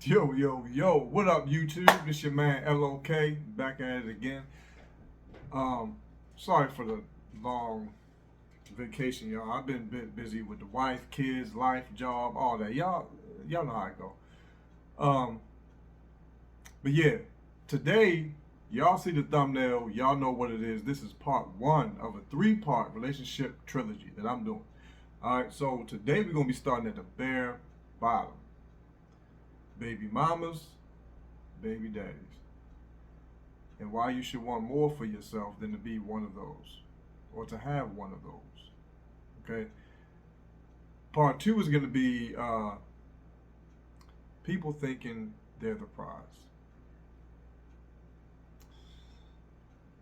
Yo, what up, YouTube? This your man LOK, back at it again. Um, Sorry for the long vacation, y'all. I've been a bit busy with the wife, kids, life, job, all that. Y'all know how I go. Um, but yeah, today, y'all see the thumbnail, y'all know what it is. This is part one of a three-part relationship trilogy that I'm doing. Alright, so today we're gonna be starting at the bare bottom. Baby mamas, baby daddies, and why you should want more for yourself than to be one of those or to have one of those. Okay. Part two is going to be people thinking they're the prize.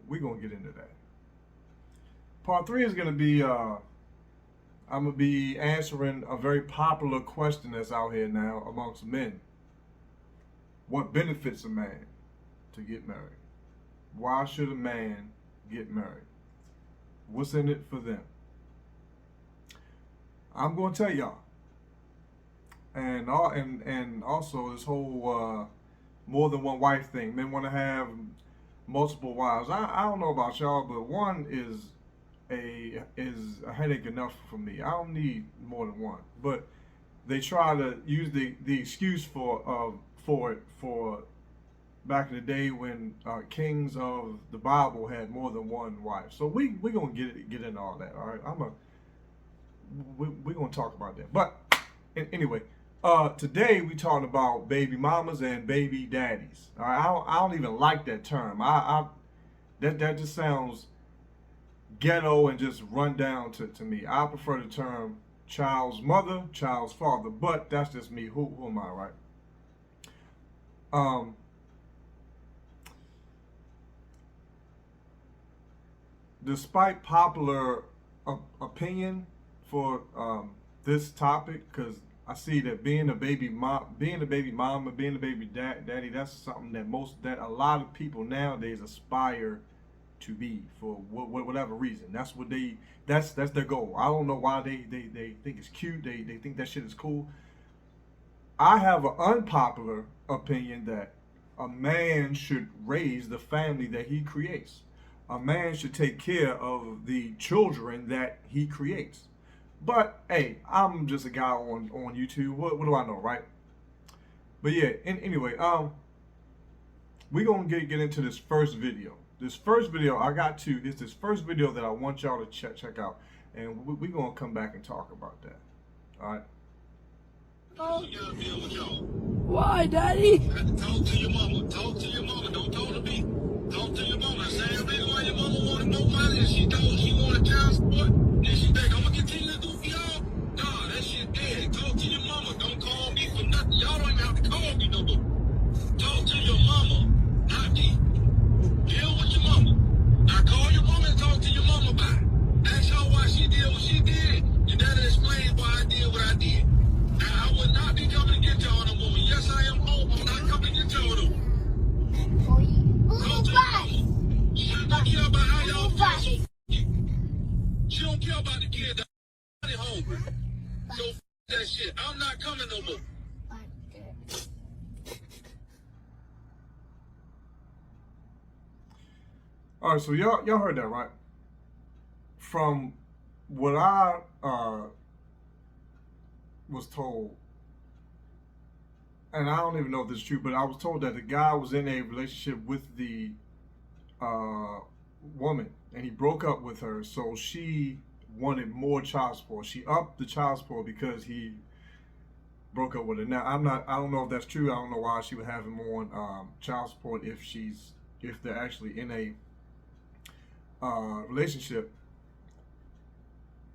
We're going to get into that. Part three is going to be I'm going to be answering a very popular question that's out here now amongst men. What benefits a man to get married? Why should a man get married? What's in it for them? I'm going to tell y'all. And also this whole more than one wife thing. Men want to have multiple wives. I don't know about y'all, but one is a headache enough for me. I don't need more than one. But they try to use the excuse for back in the day when kings of the Bible had more than one wife. So we gonna get into all that. All right, we're gonna talk about that. But anyway, today we talking about baby mamas and baby daddies. All right, I don't even like that term. That just sounds ghetto and just run down to me. I prefer the term child's mother, child's father. But that's just me. Who am I, right? Despite popular opinion for this topic, because I see that being a baby mama, being a baby daddy, that's something that a lot of people nowadays aspire to be for whatever reason. That's their goal. I don't know why they think it's cute. They think that shit is cool. I have an unpopular opinion that a man should raise the family that he creates. A man should take care of the children that he creates. But hey, I'm just a guy on YouTube. What do I know, right? But yeah, anyway, we're gonna get into this first video. This first video is this first video that I want y'all to check out, and we're gonna come back and talk about that. All right. Why, Daddy? Talk to your mama. Talk to your mama. Don't talk to me. Talk to your mama. Same reason why your mama wanted more money and she told she wanted child support. And she think I'm gonna continue to do for y'all. Nah, that shit dead. Talk to your mama. Don't call me for nothing. Y'all don't even have to call me no more. Talk to your mama, not me. Deal with your mama. Now call your mama and talk to your mama about it. Ask her why she did what she did. Your daddy explained why I did what I did. Now I would not be coming to get y'all no more. Yes, I am home. I'm not coming to get y'all no more. Talk to your mama. She don't care about how y'all feel. She don't care about the kid that's home. So that shit. I'm not coming no more. All right, so y'all heard that, right? From what I was told, and I don't even know if this is true, but I was told that the guy was in a relationship with the woman, and he broke up with her, so she wanted more child support. She upped the child support because he broke up with her. Now I don't know if that's true. I don't know why she would have him on child support if they're actually in a relationship.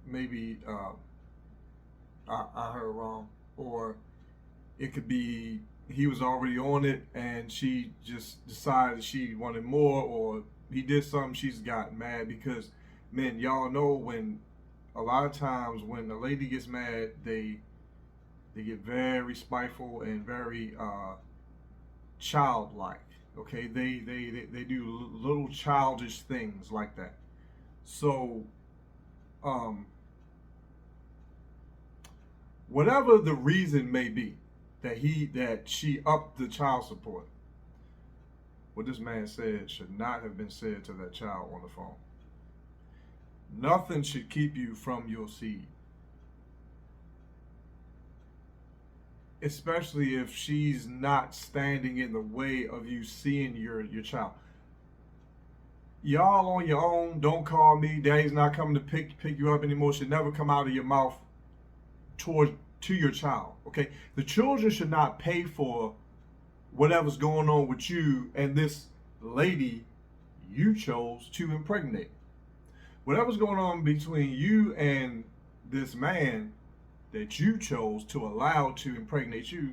Maybe I heard wrong, or it could be he was already on it and she just decided she wanted more, or he did something, she's got mad. Because men, y'all know, when a lot of times when a lady gets mad, they get very spiteful and very childlike. Okay, they do little childish things like that. So whatever the reason may be that she upped the child support. What this man said should not have been said to that child on the phone. Nothing should keep you from your seed. Especially if she's not standing in the way of you seeing your child. Y'all on your own, don't call me. Daddy's not coming to pick you up anymore. Should never come out of your mouth to your child. Okay? The children should not pay for whatever's going on with you and this lady you chose to impregnate. Whatever's going on between you and this man that you chose to allow to impregnate you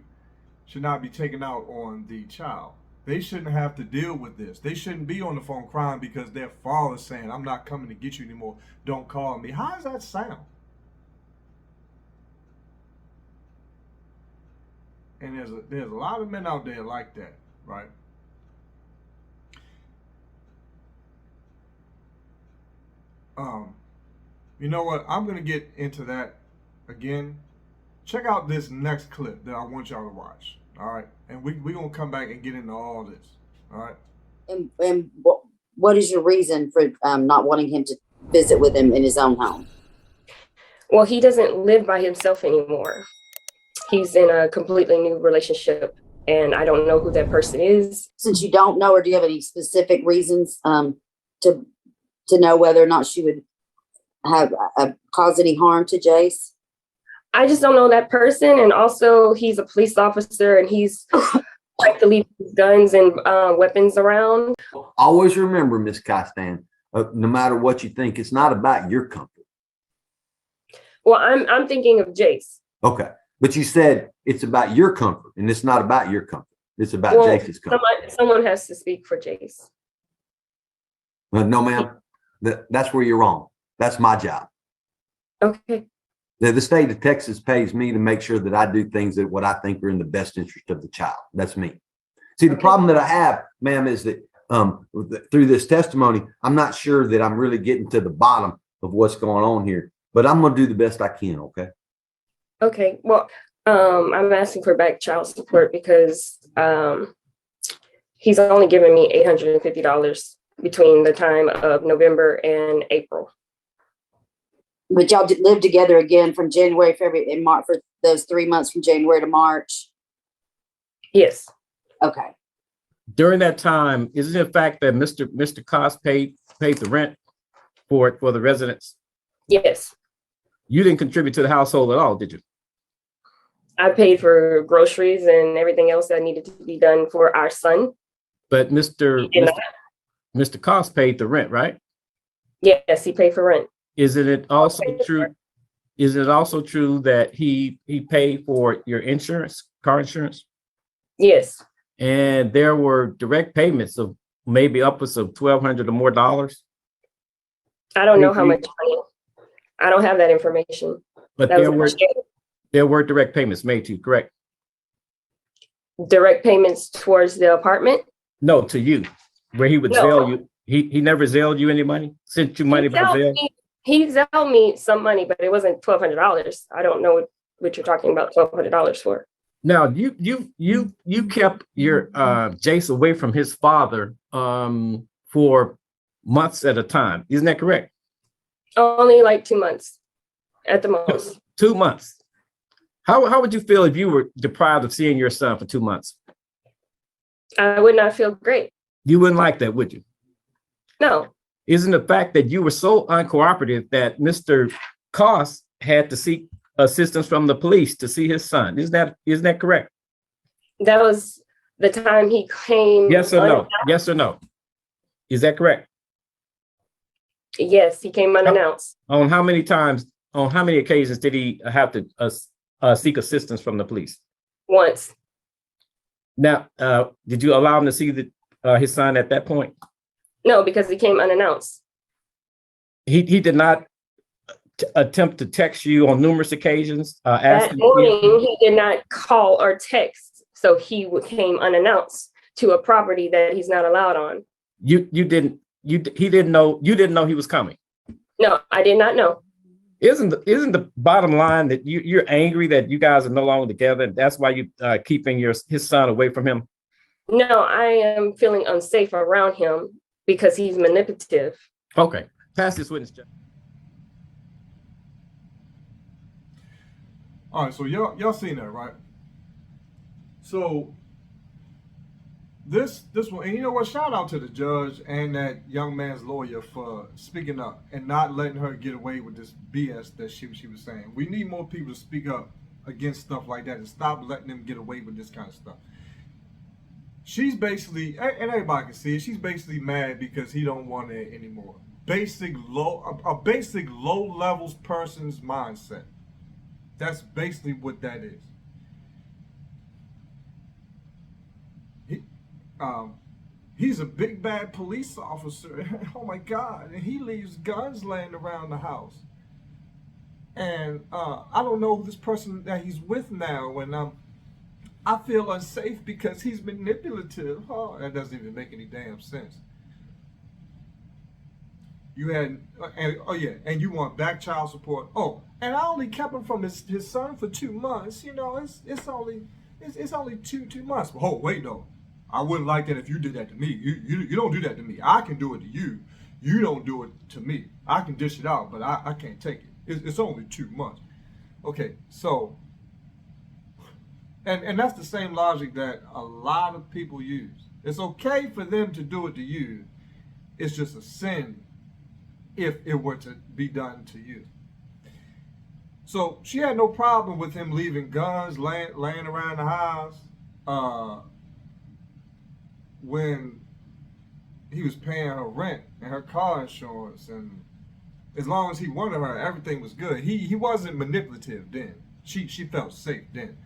should not be taken out on the child. They shouldn't have to deal with this. They shouldn't be on the phone crying because their father's saying, I'm not coming to get you anymore. Don't call me. How does that sound? And there's a lot of men out there like that, right? You know what? I'm going to get into that again. Check out this next clip that I want y'all to watch. All right. And we're going to come back and get into all this. All right. And what is your reason for not wanting him to visit with him in his own home? Well, he doesn't live by himself anymore. He's in a completely new relationship, and I don't know who that person is. Since you don't know, or do you have any specific reasons to know whether or not she would have cause any harm to Jace? I just don't know that person, and also he's a police officer, and he's like to leave his guns and weapons around. Always remember, Miss Costan, no matter what you think, it's not about your comfort. Well, I'm thinking of Jace. Okay. But you said it's about your comfort, and it's not about your comfort. It's about Jace's comfort. Someone has to speak for Jace. No, ma'am. That's where you're wrong. That's my job. Okay. The state of Texas pays me to make sure that I do things that what I think are in the best interest of the child. That's me. See, the problem that I have, ma'am, is that through this testimony, I'm not sure that I'm really getting to the bottom of what's going on here, but I'm going to do the best I can. Okay. Okay. Well, I'm asking for back child support because he's only given me $850 between the time of November and April. But y'all did live together again from January, February, and March for those 3 months from January to March? Yes. Okay. During that time, isn't it a fact that Mr. Cost paid the rent for the residents? Yes. You didn't contribute to the household at all, did you? I paid for groceries and everything else that needed to be done for our son. But Mr. Cost paid the rent, right? Yes, he paid for rent. Isn't it also true? Is it also true that he paid for your insurance, car insurance? Yes. And there were direct payments of maybe upwards of $1,200 or more dollars. I don't know how much money. I don't have that information. But there were direct payments made to you, correct? Direct payments towards the apartment? No, to you, where he would Zelle you. He never Zelled you any money? Sent you money by Zelle? He Zelled me some money, but it wasn't $1,200. I don't know what you're talking about $1,200 for. Now you kept your Jace away from his father for months at a time. Isn't that correct? Only like 2 months at the most. 2 months. How would you feel if you were deprived of seeing your son for 2 months? I would not feel great. You wouldn't like that, would you? No. Isn't the fact that you were so uncooperative that Mr. Cost had to seek assistance from the police to see his son? Isn't that correct? That was the time he came. Yes or no? Yes or no? Is that correct? Yes, he came unannounced. On how many occasions did he have to seek assistance from the police? Once. Now, did you allow him to see his son at that point? No, because he came unannounced. He did not attempt to text you on numerous occasions. That morning, he did not call or text, so he came unannounced to a property that he's not allowed on. He didn't know he was coming. No, I did not know. isn't the bottom line that you're angry that you guys are no longer together? And that's why you keeping his son away from him? No, I am feeling unsafe around him because he's manipulative. Okay, pass this witness, Judge. All right, so y'all seen that, right? So this one, and you know what? Shout out to the judge and that young man's lawyer for speaking up and not letting her get away with this BS that she was saying. We need more people to speak up against stuff like that and stop letting them get away with this kind of stuff. She's basically, and everybody can see it, she's basically mad because he don't want it anymore. A basic low levels person's mindset. That's basically what that is. He's a big bad police officer. Oh my God! And he leaves guns laying around the house. And I don't know who this person that he's with now. And I feel unsafe because he's manipulative. Oh, that doesn't even make any damn sense. You had, and you want back child support. Oh, and I only kept him from his son for 2 months. You know, it's only two months. Oh, wait though, I wouldn't like that if you did that to me. You don't do that to me. I can do it to you. You don't do it to me. I can dish it out, but I can't take it. It's only 2 months. Okay, so, and that's the same logic that a lot of people use. It's okay for them to do it to you. It's just a sin if it were to be done to you. So she had no problem with him leaving guns laying around the house when he was paying her rent and her car insurance, and as long as he wanted her, everything was good. He wasn't manipulative then. She felt safe then.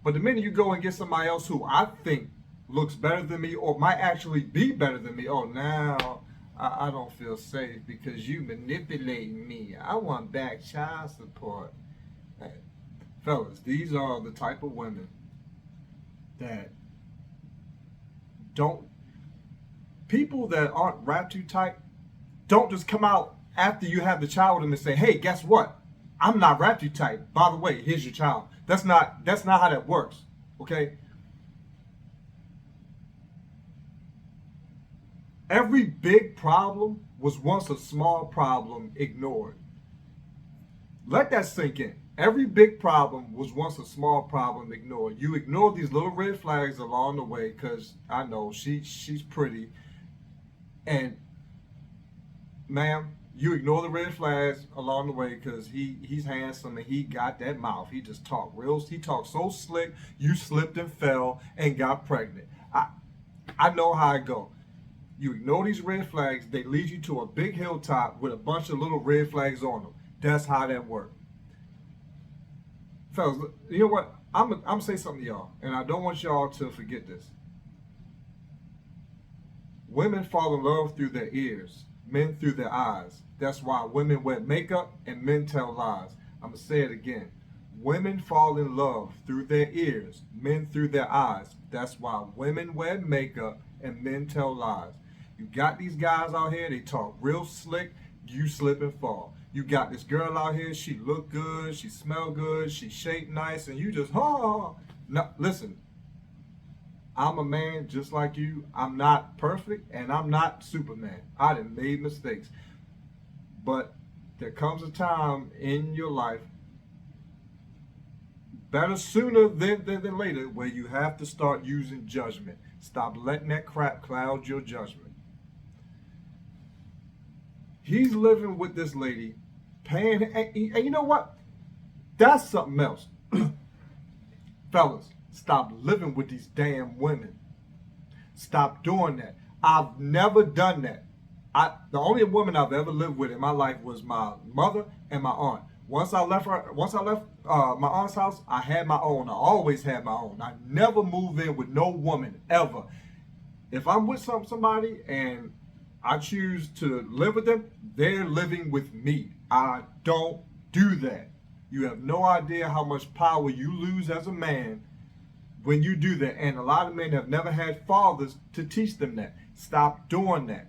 But the minute you go and get somebody else who I think looks better than me or might actually be better than me, oh, now I don't feel safe because you manipulating me. I want back child support. Hey, fellas, these are the type of women that people that aren't wrapped too tight don't just come out after you have the child with them and say, hey, guess what? I'm not wrapped too tight. By the way, here's your child. That's not how that works, okay? Every big problem was once a small problem ignored. Let that sink in. Every big problem was once a small problem ignored. You ignore these little red flags along the way because I know she's pretty. And ma'am, you ignore the red flags along the way because he's handsome and he got that mouth. He just talked so slick, you slipped and fell and got pregnant. I know how it go. You ignore these red flags, they lead you to a big hilltop with a bunch of little red flags on them. That's how that works. Fellas, you know what? I'm gonna say something to y'all, and I don't want y'all to forget this. Women fall in love through their ears, men through their eyes. That's why women wear makeup and men tell lies. I'm gonna say it again. Women fall in love through their ears, men through their eyes. That's why women wear makeup and men tell lies. You got these guys out here, they talk real slick, you slip and fall. You got this girl out here, she look good, she smell good, she shape nice, and you just, no, listen, I'm a man just like you. I'm not perfect, and I'm not Superman. I done made mistakes. But there comes a time in your life, better sooner than later, where you have to start using judgment. Stop letting that crap cloud your judgment. He's living with this lady, paying, and you know what? That's something else. Fellas, stop living with these damn women. Stop doing that. I've never done that. The only woman I've ever lived with in my life was my mother and my aunt. Once I left my aunt's house, I had my own. I always had my own. I never move in with no woman ever. If I'm with somebody and I choose to live with them, they're living with me. I don't do that. You have no idea how much power you lose as a man when you do that. And a lot of men have never had fathers to teach them that. Stop doing that.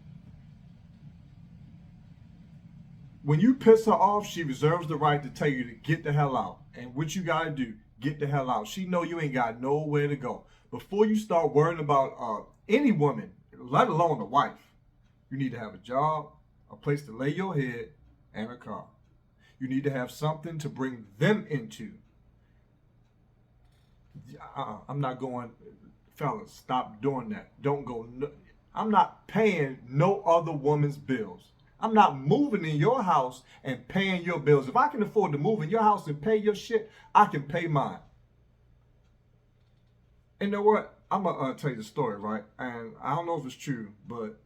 when you piss her off, she reserves the right to tell you to get the hell out. And what you gotta do, get the hell out. She know you ain't got nowhere to go. Before you start worrying about any woman, let alone a wife, you need to have a job, a place to lay your head, and a car. You need to have something to bring them into. I'm not going, fellas, stop doing that. Don't go. I'm not paying no other woman's bills. I'm not moving in your house and paying your bills. If I can afford to move in your house and pay your shit, I can pay mine. And you know what? I'm going to tell you the story, right? And I don't know if it's true, but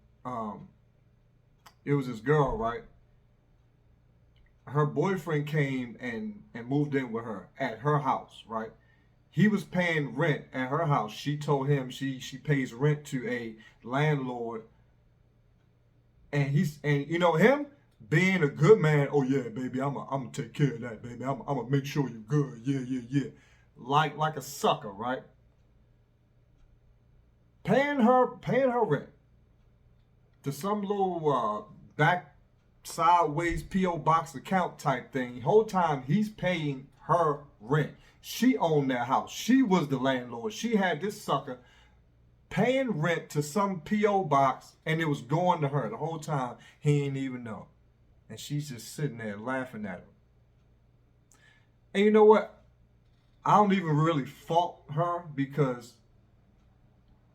it was this girl, right? Her boyfriend came and moved in with her at her house, right? He was paying rent at her house. She told him she pays rent to a landlord. And you know him being a good man. Oh yeah, baby, I'm gonna take care of that, baby. I'm gonna make sure you're good. Yeah. Like a sucker, right? Paying her rent to some little back sideways P.O. box account type thing. The whole time he's paying her rent. She owned that house. She was the landlord. She had this sucker paying rent to some P.O. box, and it was going to her the whole time. He ain't even know. And she's just sitting there laughing at him. And you know what? I don't even really fault her because,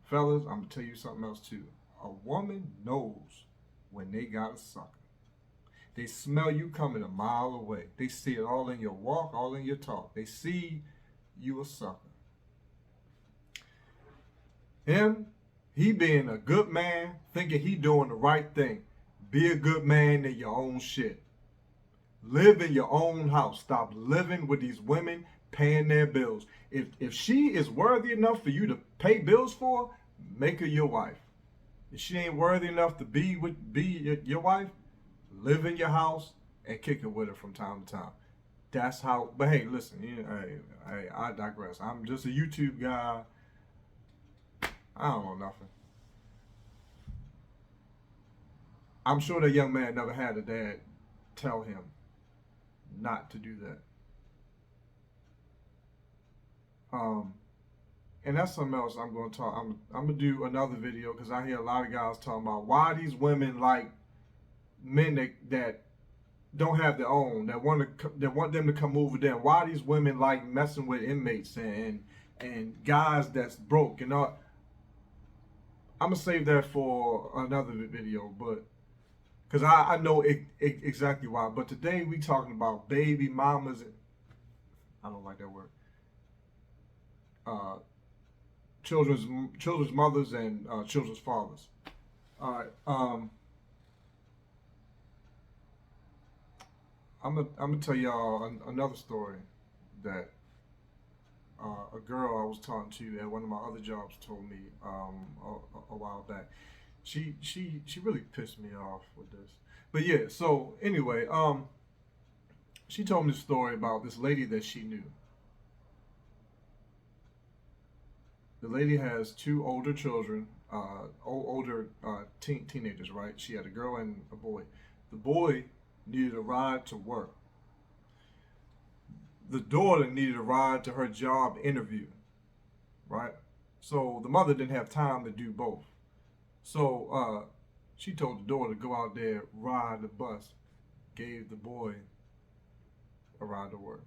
fellas, I'm going to tell you something else too. A woman knows when they got a sucker. They smell you coming a mile away. They see it all in your walk, all in your talk. They see you a sucker. Him, he being a good man, thinking he doing the right thing. Be a good man in your own shit. Live in your own house. Stop living with these women paying their bills. If she is worthy enough for you to pay bills for, make her your wife. If she ain't worthy enough to be your wife, live in your house and kick it with her from time to time. That's how. But hey, listen. Hey, I digress. I'm just a YouTube guy. I don't know nothing. I'm sure that young man never had a dad tell him not to do that. And that's something else I'm going to talk. I'm going to do another video because I hear a lot of guys talking about why these women like men that don't have their own, that want them to come over them. Why these women like messing with inmates and guys that's broke and all. I'm gonna save that for another video, but because I know exactly why. But today we talking about baby mamas. I don't like that word. Children's mothers and children's fathers. All right. I'm gonna tell y'all another story that a girl I was talking to at one of my other jobs told me a while back. She really pissed me off with this. But yeah, so anyway, she told me a story about this lady that she knew. The lady has two older children, teenagers, right? She had a girl and a boy. The boy needed a ride to work. The daughter needed a ride to her job interview, right? So the mother didn't have time to do both. So she told the daughter to go out there, ride the bus, gave the boy a ride to work.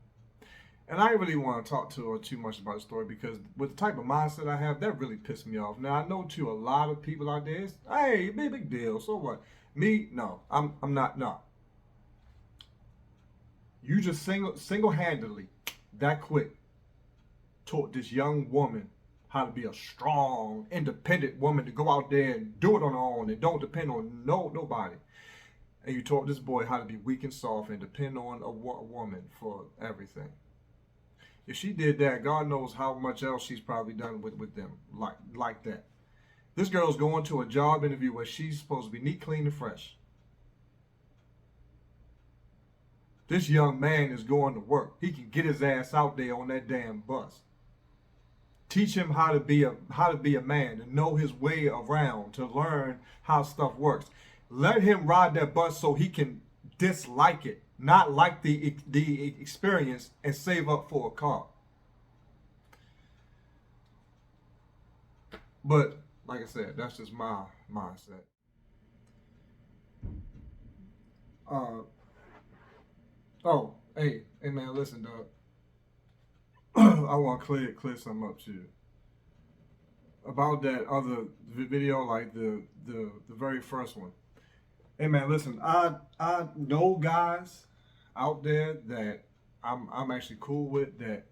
And I didn't really want to talk to her too much about the story because with the type of mindset I have, that really pissed me off. Now I know too, a lot of people out there, it's, hey, big deal, so what? Me, no, I'm not, no. You just single-handedly, that quick, taught this young woman how to be a strong, independent woman to go out there and do it on her own and don't depend on nobody. And you taught this boy how to be weak and soft and depend on a woman for everything. If she did that, God knows how much else she's probably done with them like that. This girl's going to a job interview where she's supposed to be neat, clean, and fresh. This young man is going to work. He can get his ass out there on that damn bus. Teach him how to be a man, to know his way around, to learn how stuff works. Let him ride that bus so he can dislike it, not like the experience, and save up for a car. But like I said, that's just my mindset. Oh, hey man, listen, dog. I want to clear something up too about that other video, like the very first one. Hey man, listen, I know guys out there that I'm actually cool with that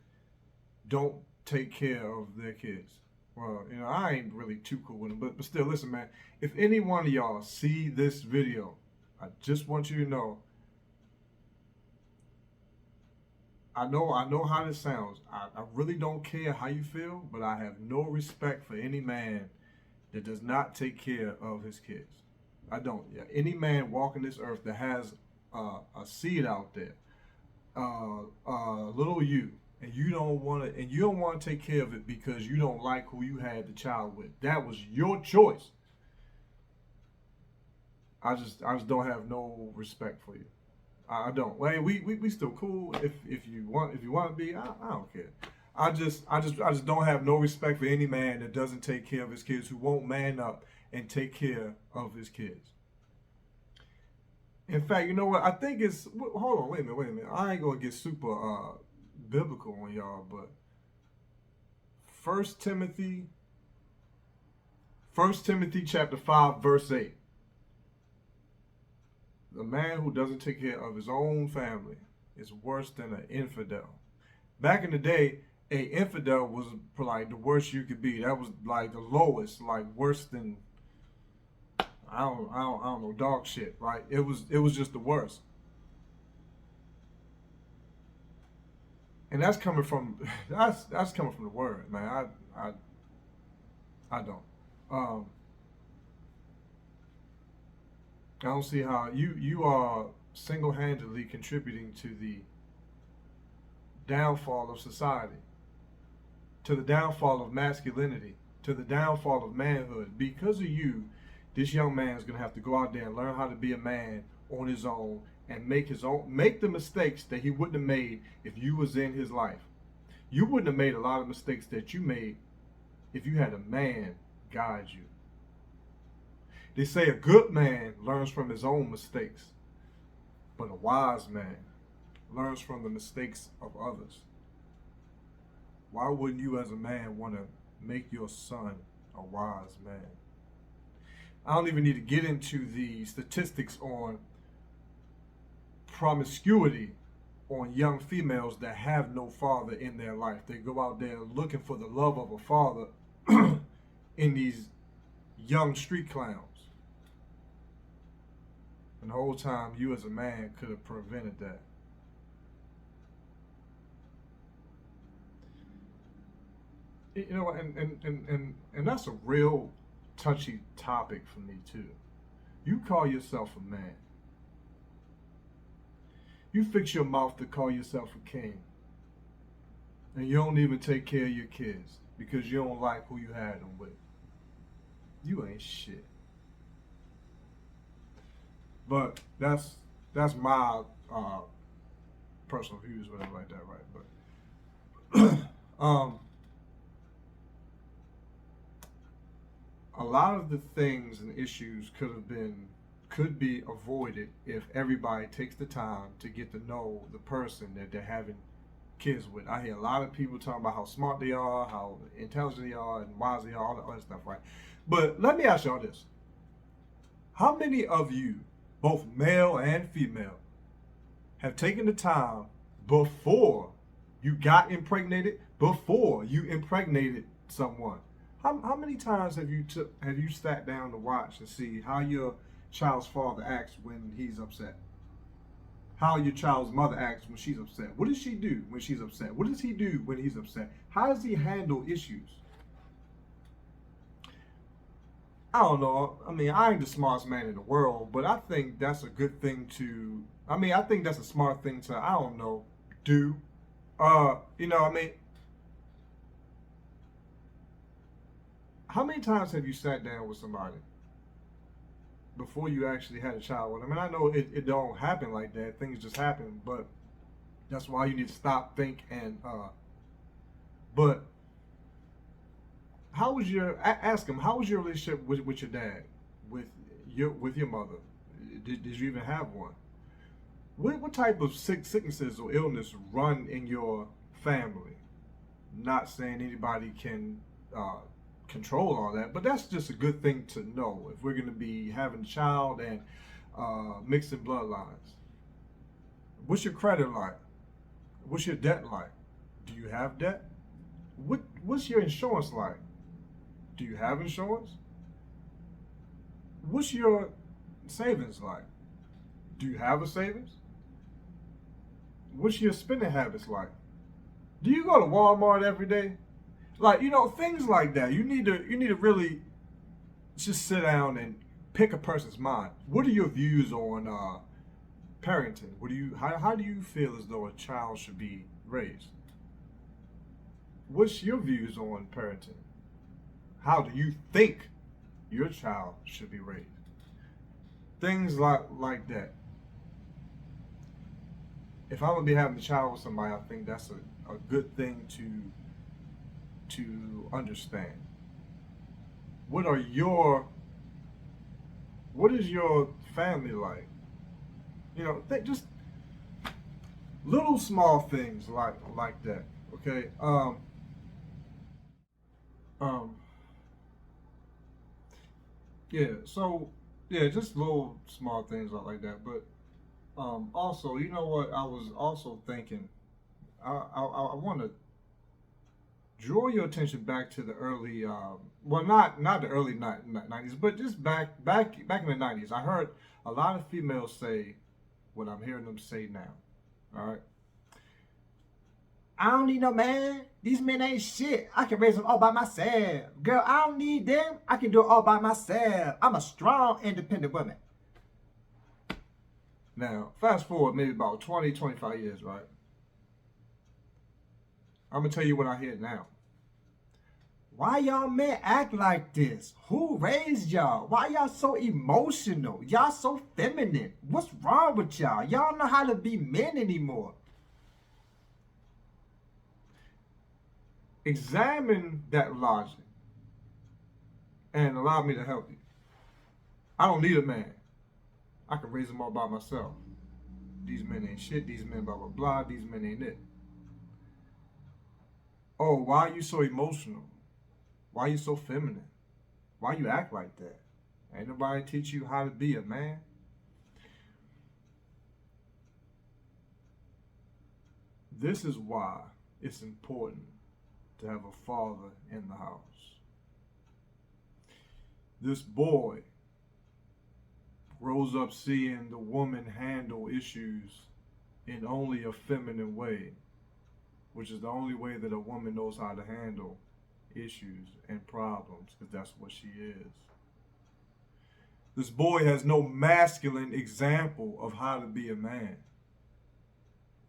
don't take care of their kids. Well, I ain't really too cool with them, but still, listen, man. If any one of y'all see this video, I just want you to know. I know how this sounds. I really don't care how you feel, but I have no respect for any man that does not take care of his kids. I don't. Yeah, any man walking this earth that has a seed out there, little you, and you don't want to take care of it because you don't like who you had the child with. That was your choice. I just don't have no respect for you. I don't. Well, we still cool if you want to be. I don't care. I just don't have no respect for any man that doesn't take care of his kids, who won't man up and take care of his kids. In fact, you know what? I think it's. Hold on, wait a minute. I ain't gonna get super biblical on y'all, but First Timothy chapter 5 verse 8. The man who doesn't take care of his own family is worse than an infidel. Back in the day, a infidel was like the worst you could be. That was like the lowest, like worse than I don't know, dog shit, right? It was just the worst. And that's coming from that's coming from the word, man. I don't. I don't see how you are single-handedly contributing to the downfall of society, to the downfall of masculinity, to the downfall of manhood. Because of you, this young man is going to have to go out there and learn how to be a man on his own and make the mistakes that he wouldn't have made if you was in his life. You wouldn't have made a lot of mistakes that you made if you had a man guide you. They say a good man learns from his own mistakes, but a wise man learns from the mistakes of others. Why wouldn't you as a man want to make your son a wise man? I don't even need to get into the statistics on promiscuity on young females that have no father in their life. They go out there looking for the love of a father in these young street clowns. And the whole time, you as a man could have prevented that. You know, and that's a real touchy topic for me too. You call yourself a man. You fix your mouth to call yourself a king. And you don't even take care of your kids because you don't like who you had them with. You ain't shit. But that's my personal views, whatever like that, right? But a lot of the things and issues could be avoided if everybody takes the time to get to know the person that they're having kids with. I hear a lot of people talking about how smart they are, how intelligent they are, and wise they are, all that other stuff, right? But let me ask y'all this. How many of you, both male and female, have taken the time before you got impregnated, before you impregnated someone? How many times have you sat down to watch and see how your child's father acts when he's upset? How your child's mother acts when she's upset? What does she do when she's upset? What does he do when he's upset? How does he handle issues? I don't know. I mean, I ain't the smartest man in the world, but I think that's a good thing to, I think that's a smart thing to, I don't know, do. How many times have you sat down with somebody before you actually had a child with him. And I know it don't happen like that. Things just happen, but that's why you need to stop, think, and but how was your ask him, how was your relationship with your dad, with your mother? Did you even have one? What type of sicknesses or illness run in your family? Not saying anybody can control all that, but that's just a good thing to know if we're going to be having a child and mixing bloodlines. What's your credit like? What's your debt like? Do you have debt? What's your insurance like? Do you have insurance? What's your savings like? Do you have a savings? What's your spending habits like? Do you go to Walmart every day? Like, things like that. You need to really just sit down and pick a person's mind. What are your views on parenting? How do you feel as though a child should be raised? What's your views on parenting? How do you think your child should be raised? Things like that. If I'm gonna be having a child with somebody, I think that's a good thing to understand. What is your family like? Just little small things like that. Okay. Yeah. So yeah, just little small things like that. But also, you know what? I was also thinking. I want to draw your attention back to the early, well, not the early 90s, but just back in the 90s. I heard a lot of females say what I'm hearing them say now. All right. I don't need no man. These men ain't shit. I can raise them all by myself. Girl, I don't need them. I can do it all by myself. I'm a strong, independent woman. Now, fast forward maybe about 20, 25 years, right? I'm going to tell you what I hear now. Why y'all men act like this? Who raised y'all? Why y'all so emotional? Y'all so feminine. What's wrong with y'all? Y'all don't know how to be men anymore. Examine that logic and allow me to help you. I don't need a man. I can raise them all by myself. These men ain't shit. These men blah, blah, blah. These men ain't it. Oh, why are you so emotional? Why are you so feminine? Why you act like that? Ain't nobody teach you how to be a man. This is why it's important to have a father in the house. This boy grows up seeing the woman handle issues in only a feminine way, which is the only way that a woman knows how to handle issues and problems, because that's what she is. This boy has no masculine example of how to be a man.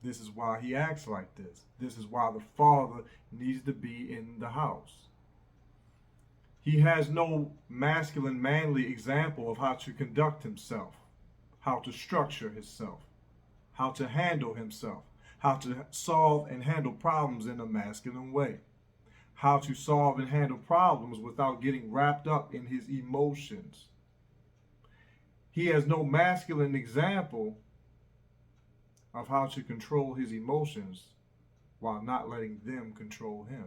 This is why he acts like this. This is why the father needs to be in the house. He has no masculine, manly example of how to conduct himself, how to structure himself, how to handle himself, how to solve and handle problems in a masculine way, how to solve and handle problems without getting wrapped up in his emotions. He has no masculine example of how to control his emotions while not letting them control him.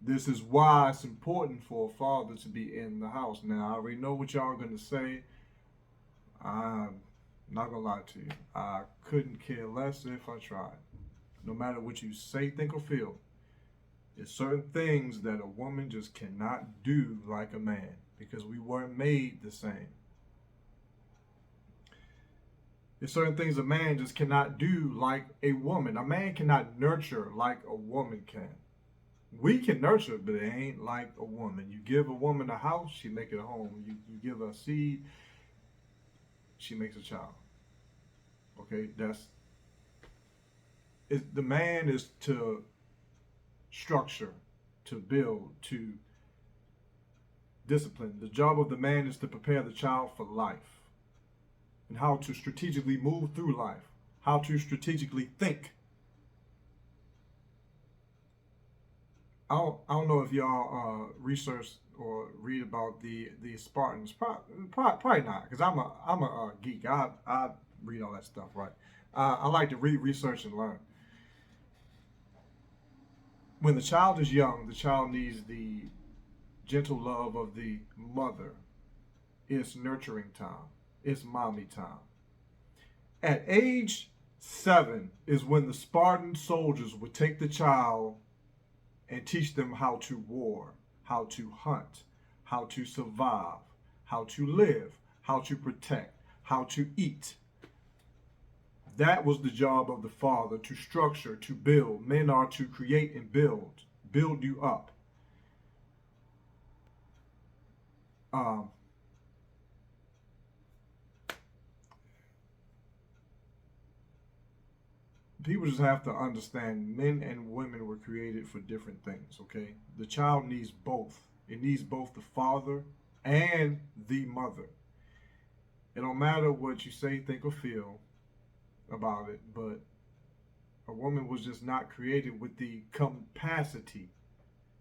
This is why it's important for a father to be in the house. Now, I already know what y'all are going to say. I'm not going to lie to you. I couldn't care less if I tried. No matter what you say, think, or feel, there's certain things that a woman just cannot do like a man, because we weren't made the same. There's certain things a man just cannot do like a woman. A man cannot nurture like a woman can. We can nurture, but it ain't like a woman. You give a woman a house, she make it a home. You give her a seed, she makes a child. Okay, the man is to structure, to build, to discipline. The job of the man is to prepare the child for life and how to strategically move through life, how to strategically think. I don't know if y'all research or read about the Spartans. Probably not, because I'm a geek. I read all that stuff, right? I like to read, research, and learn. When the child is young, the child needs the gentle love of the mother. It's nurturing time. It's mommy time. At age 7 is when the Spartan soldiers would take the child and teach them how to war, how to hunt, how to survive, how to live, how to protect, how to eat. That was the job of the father, to structure, to build. Men are to create and build you up. People just have to understand men and women were created for different things, okay? The child needs both. It needs both the father and the mother. It don't matter what you say, think, or feel about it, but a woman was just not created with the capacity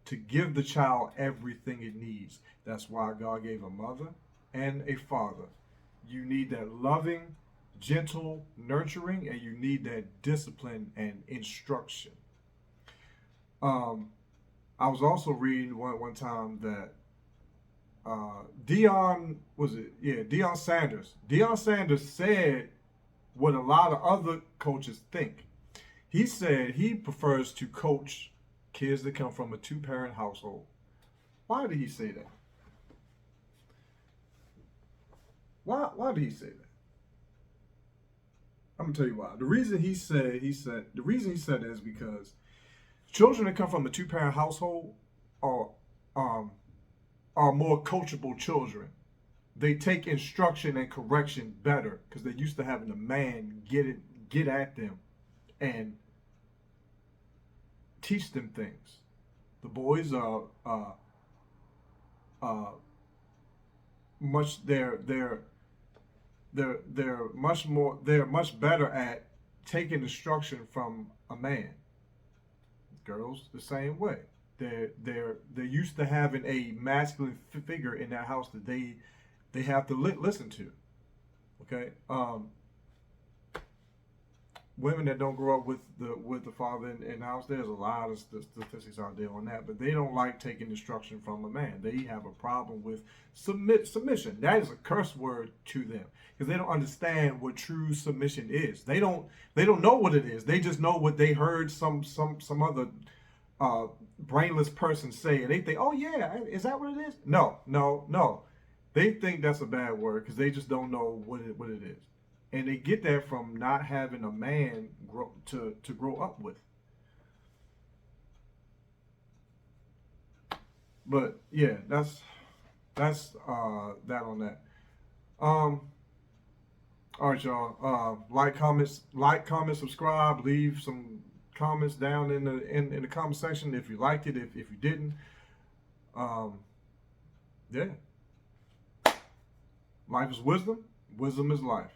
to give the child everything it needs. That's why God gave a mother and a father. You need that loving, gentle nurturing, and you need that discipline and instruction. I was also reading one time that Deion Sanders. Deion Sanders said what a lot of other coaches think. He said he prefers to coach kids that come from a 2-parent household. Why did he say that? Why did he say that? I'm gonna tell you why. The reason he said that is because children that come from a 2-parent household are more coachable children. They take instruction and correction better because they're used to having a man get at them and teach them things. The boys are they're much better at taking instruction from a man. Girls the same way. They're used to having a masculine figure in that house that they have to listen to. Okay. Women that don't grow up with the father in the house, there's a lot of statistics out there on that, but they don't like taking instruction from a man. They have a problem with submission. That is a curse word to them because they don't understand what true submission is. They don't know what it is. They just know what they heard some other brainless person say, and they think, oh yeah, is that what it is? No. They think that's a bad word because they just don't know what it is. And they get that from not having a man to grow up with. But yeah, that's that on that. All right, y'all. Like, comment, subscribe. Leave some comments down in the comment section if you liked it. If you didn't, yeah. Life is wisdom. Wisdom is life.